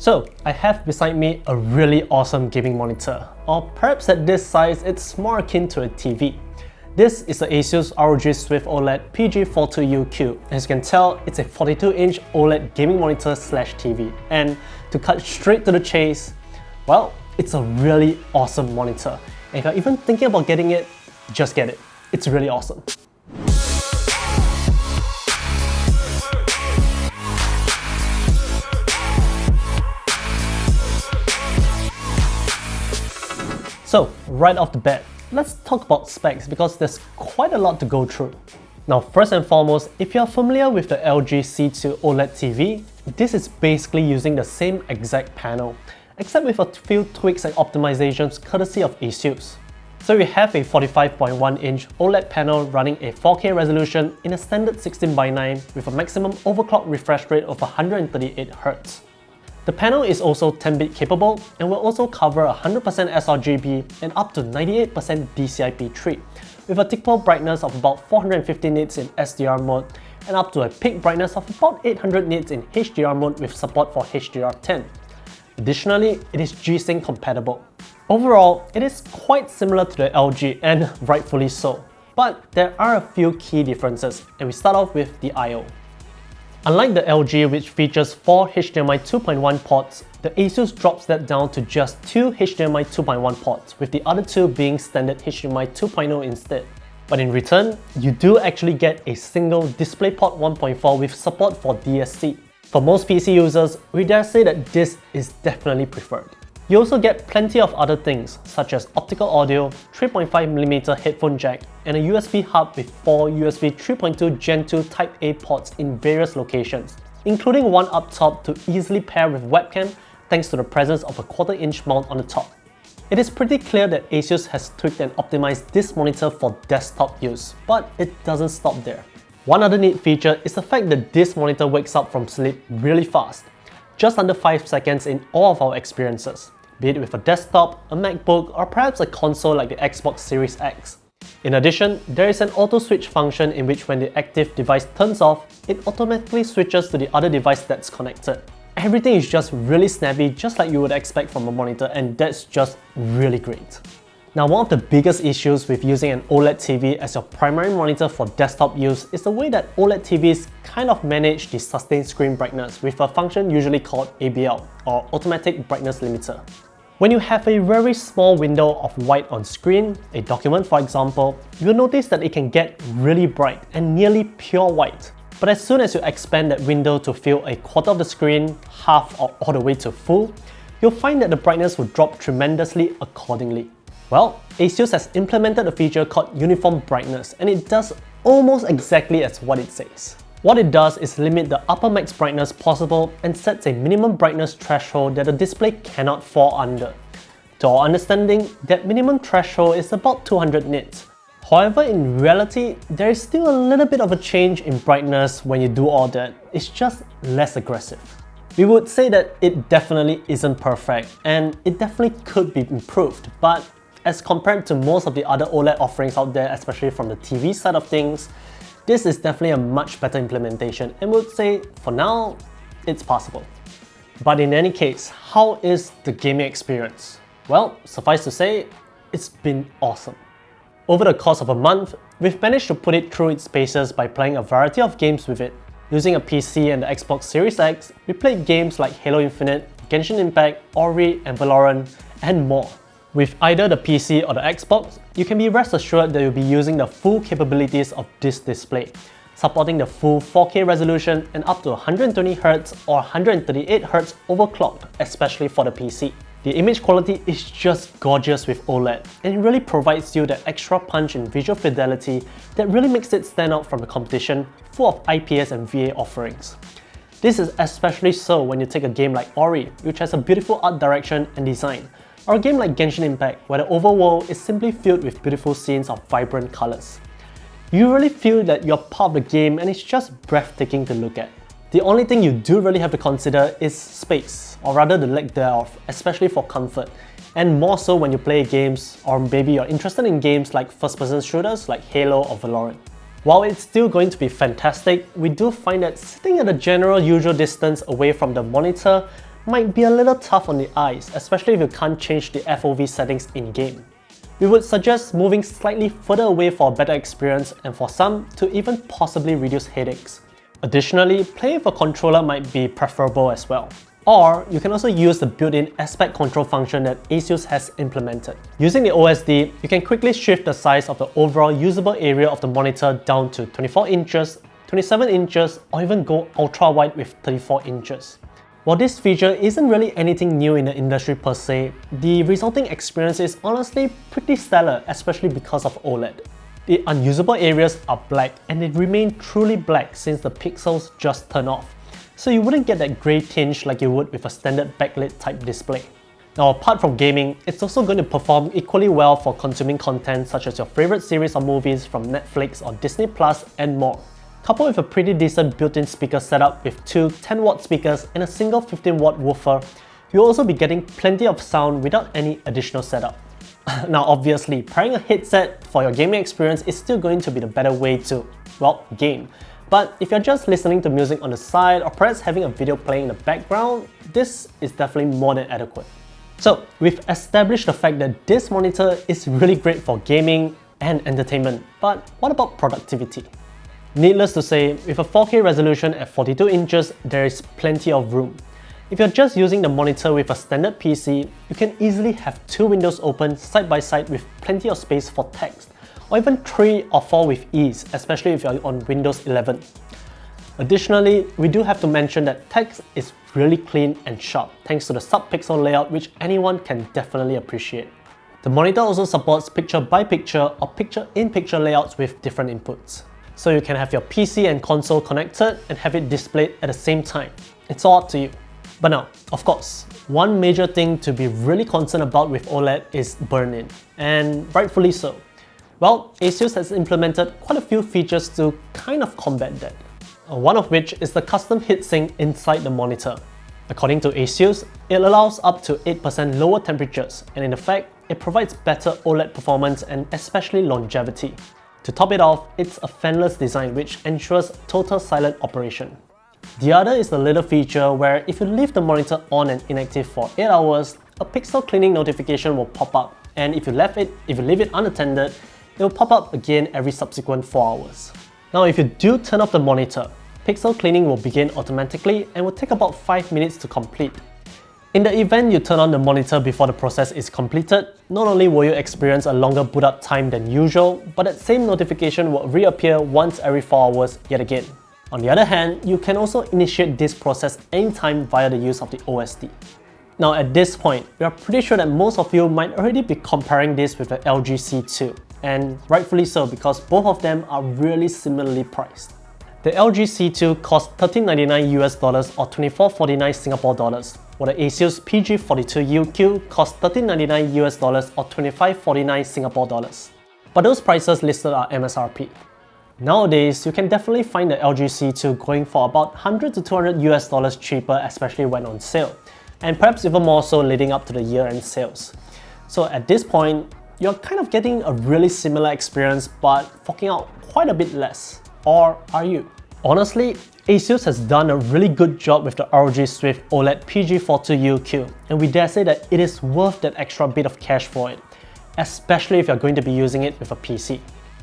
So, I have beside me a really awesome gaming monitor, or perhaps at this size it's more akin to a TV. This is the Asus ROG Swift OLED PG42UQ. As you can tell, it's a 42-inch OLED gaming monitor slash TV. And to cut straight to the chase, well, it's a really awesome monitor. And if you're even thinking about getting it, just get it. It's really awesome. So, right off the bat, let's talk about specs because there's quite a lot to go through. Now, first and foremost, if you're familiar with the LG C2 OLED TV, this is basically using the same exact panel, except with a few tweaks and optimizations courtesy of Asus. So we have a 45.1-inch OLED panel running a 4K resolution in a standard 16:9 with a maximum overclock refresh rate of 138Hz. The panel is also 10-bit capable and will also cover 100% sRGB and up to 98% DCI-P3 with a typical brightness of about 450 nits in SDR mode and up to a peak brightness of about 800 nits in HDR mode with support for HDR10. Additionally, it is G-Sync compatible. Overall, it is quite similar to the LG and rightfully so, but there are a few key differences and we start off with the I/O. Unlike the LG, which features 4 HDMI 2.1 ports, the Asus drops that down to just 2 HDMI 2.1 ports, with the other 2 being standard HDMI 2.0 instead. But in return, you do actually get a single DisplayPort 1.4 with support for DSC. For most PC users, we dare say that this is definitely preferred. You also get plenty of other things, such as optical audio, 3.5mm headphone jack, and a USB hub with 4 USB 3.2 Gen 2 Type A ports in various locations, including one up top to easily pair with webcam thanks to the presence of a 1/4-inch mount on the top. It is pretty clear that Asus has tweaked and optimized this monitor for desktop use, but it doesn't stop there. One other neat feature is the fact that this monitor wakes up from sleep really fast, just under 5 seconds in all of our experiences, be it with a desktop, a MacBook, or perhaps a console like the Xbox Series X. In addition, there is an auto switch function in which when the active device turns off, it automatically switches to the other device that's connected. Everything is just really snappy, just like you would expect from a monitor, and that's just really great. Now, one of the biggest issues with using an OLED TV as your primary monitor for desktop use is the way that OLED TVs kind of manage the sustained screen brightness with a function usually called ABL, or Automatic Brightness Limiter. When you have a very small window of white on screen, a document for example, you'll notice that it can get really bright and nearly pure white. But as soon as you expand that window to fill a quarter of the screen, half or all the way to full, you'll find that the brightness will drop tremendously accordingly. Well, Asus has implemented a feature called Uniform Brightness, and it does almost exactly as what it says. What it does is limit the upper max brightness possible and sets a minimum brightness threshold that the display cannot fall under. To our understanding, that minimum threshold is about 200 nits. However, in reality, there is still a little bit of a change in brightness when you do all that. It's just less aggressive. We would say that it definitely isn't perfect, and it definitely could be improved, but as compared to most of the other OLED offerings out there, especially from the TV side of things, this is definitely a much better implementation and would say, for now, it's possible. But in any case, how is the gaming experience? Well, suffice to say, it's been awesome. Over the course of a month, we've managed to put it through its paces by playing a variety of games with it. Using a PC and the Xbox Series X, we played games like Halo Infinite, Genshin Impact, Ori, and Valorant, and more. With either the PC or the Xbox, you can be rest assured that you'll be using the full capabilities of this display, supporting the full 4K resolution and up to 120Hz or 138Hz overclocked, especially for the PC. The image quality is just gorgeous with OLED, and it really provides you that extra punch in visual fidelity that really makes it stand out from the competition full of IPS and VA offerings. This is especially so when you take a game like Ori, which has a beautiful art direction and design, or a game like Genshin Impact, where the overworld is simply filled with beautiful scenes of vibrant colours. You really feel that you're part of the game and it's just breathtaking to look at. The only thing you do really have to consider is space, or rather the lack thereof, especially for comfort, and more so when you play games, or maybe you're interested in games like first-person shooters like Halo or Valorant. While it's still going to be fantastic, we do find that sitting at a general usual distance away from the monitor might be a little tough on the eyes, especially if you can't change the FOV settings in-game. We would suggest moving slightly further away for a better experience, and for some, to even possibly reduce headaches. Additionally, playing with a controller might be preferable as well. Or you can also use the built-in aspect control function that Asus has implemented. Using the OSD, you can quickly shift the size of the overall usable area of the monitor down to 24 inches, 27 inches, or even go ultra-wide with 34 inches. While this feature isn't really anything new in the industry per se, the resulting experience is honestly pretty stellar, especially because of OLED. The unusable areas are black, and they remain truly black since the pixels just turn off, so you wouldn't get that grey tinge like you would with a standard backlit type display. Now, apart from gaming, it's also going to perform equally well for consuming content such as your favourite series or movies from Netflix or Disney Plus and more. Coupled with a pretty decent built-in speaker setup with two 10-watt speakers and a single 15-watt woofer, you'll also be getting plenty of sound without any additional setup. Now obviously, pairing a headset for your gaming experience is still going to be the better way to, well, game. But if you're just listening to music on the side or perhaps having a video playing in the background, this is definitely more than adequate. So we've established the fact that this monitor is really great for gaming and entertainment, but what about productivity? Needless to say, with a 4K resolution at 42 inches, there is plenty of room. If you're just using the monitor with a standard PC, you can easily have two windows open side by side with plenty of space for text, or even 3 or 4 with ease, especially if you're on Windows 11. Additionally, we do have to mention that text is really clean and sharp thanks to the sub-pixel layout, which anyone can definitely appreciate. The monitor also supports picture-by-picture or picture-in-picture layouts with different inputs. So you can have your PC and console connected and have it displayed at the same time. It's all up to you. But now, of course, one major thing to be really concerned about with OLED is burn-in, and rightfully so. Well, Asus has implemented quite a few features to kind of combat that. One of which is the custom heatsink inside the monitor. According to Asus, it allows up to 8% lower temperatures, and in effect, it provides better OLED performance and especially longevity. To top it off, it's a fanless design which ensures total silent operation. The other is the little feature where if you leave the monitor on and inactive for 8 hours, a pixel cleaning notification will pop up, and if you leave it unattended, it will pop up again every subsequent 4 hours. Now if you do turn off the monitor, pixel cleaning will begin automatically and will take about 5 minutes to complete. In the event you turn on the monitor before the process is completed, not only will you experience a longer boot up time than usual, but that same notification will reappear once every 4 hours yet again. On the other hand, you can also initiate this process anytime via the use of the OSD. Now at this point, we are pretty sure that most of you might already be comparing this with the LG C2, and rightfully so because both of them are really similarly priced. The LG C2 costs $1399 US or 2449 Singapore dollars, while the Asus PG42UQ costs $1399 US or 2549 Singapore dollars. But those prices listed are MSRP. Nowadays, you can definitely find the LG C2 going for about $100 to $200 US cheaper, especially when on sale, and perhaps even more so leading up to the year-end sales. So at this point, you're kind of getting a really similar experience but forking out quite a bit less. Or are you? Honestly, Asus has done a really good job with the ROG Swift OLED PG42UQ, and we dare say that it is worth that extra bit of cash for it, especially if you're going to be using it with a PC.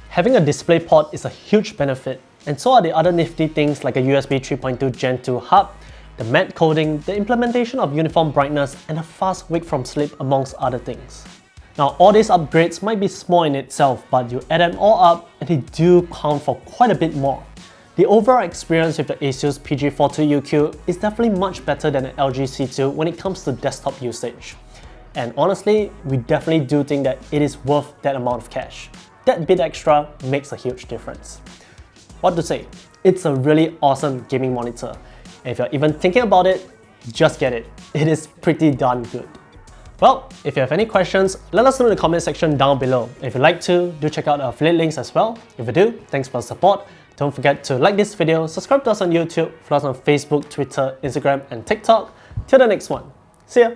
Having a DisplayPort is a huge benefit, and so are the other nifty things like a USB 3.2 Gen 2 hub, the matte coding, the implementation of uniform brightness, and a fast wake from sleep amongst other things. Now all these upgrades might be small in itself, but you add them all up and they do count for quite a bit more. The overall experience with the Asus PG42UQ is definitely much better than the LG C2 when it comes to desktop usage. And honestly, we definitely do think that it is worth that amount of cash. That bit extra makes a huge difference. What to say? It's a really awesome gaming monitor. And if you're even thinking about it, just get it. It is pretty darn good. Well, if you have any questions, let us know in the comment section down below. If you'd like to, do check out our affiliate links as well. If you do, thanks for the support. Don't forget to like this video, subscribe to us on YouTube, follow us on Facebook, Twitter, Instagram, and TikTok. Till the next one. See ya!